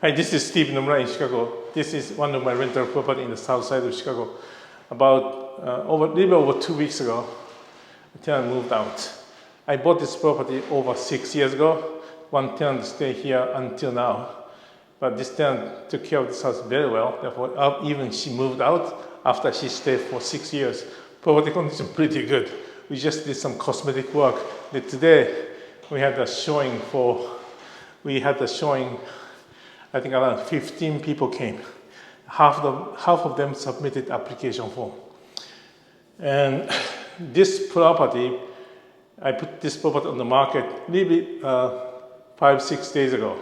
Hi, this is Steve Nomura in Chicago. This is one of my rental property in the south side of Chicago. About a little over 2 weeks ago, a tenant moved out. I bought this property over 6 years ago. One tenant stayed here until now. But this tenant took care of this house very well. Therefore, even she moved out after she stayed for 6 years. Property condition pretty good. We just did some cosmetic work. But today, we had a showing I think around 15 people came. Half of them submitted application form. And this property, I put this property on the market maybe 5-6 days ago.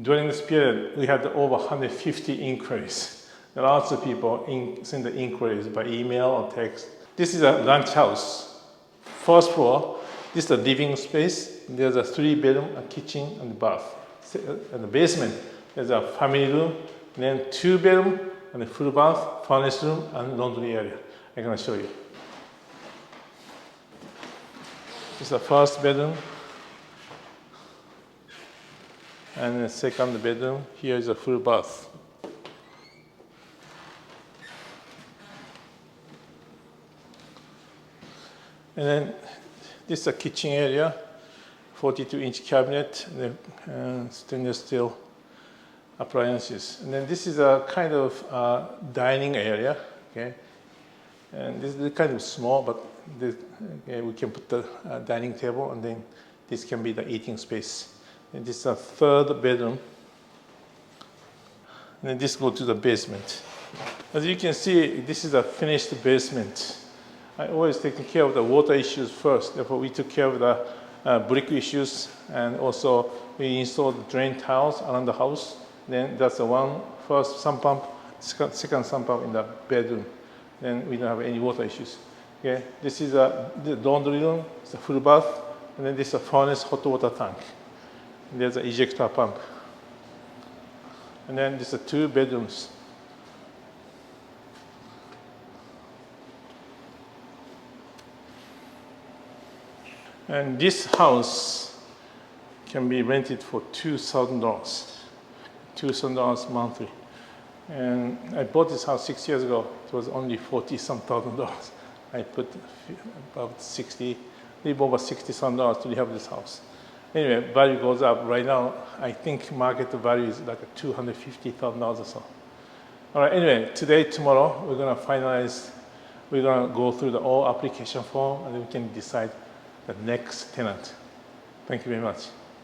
During this period, we had over 150 inquiries. Lots of people send the inquiries by email or text. This is a ranch house. First floor, this is the living space. There's a 3-bedroom, a kitchen, and a bath. In the basement, there's a family room, and then 2-bedroom, and a full bath, furnace room, and laundry area. I'm going to show you. This is the first bedroom, and the second bedroom. Here is a full bath. And then this is a kitchen area. 42-inch cabinet, and stainless steel appliances. And then this is a kind of dining area, okay? And this is kind of small, but we can put the dining table, and then this can be the eating space. And this is a 3rd bedroom. And then this goes to the basement. As you can see, this is a finished basement. I always take care of the water issues first. Therefore, we took care of the brick issues, and also we installed drain tiles around the house. Then that's the first sump pump, second sump pump in the bedroom. Then we don't have any water issues. Okay, this is the laundry room, it's a full bath, and then this is a furnace hot water tank. And there's an ejector pump. And then these are 2 bedrooms. And this house can be rented for $2,000, $2,000 monthly. And I bought this house 6 years ago. It was only $40-some thousand. I put about 60, maybe over $60,000 to rehab this house. Anyway, value goes up. Right now, I think market value is like $250,000 or so. All right, anyway, today, tomorrow, we're gonna finalize, we're gonna go through the all application form, and then we can decide the next tenant. Thank you very much.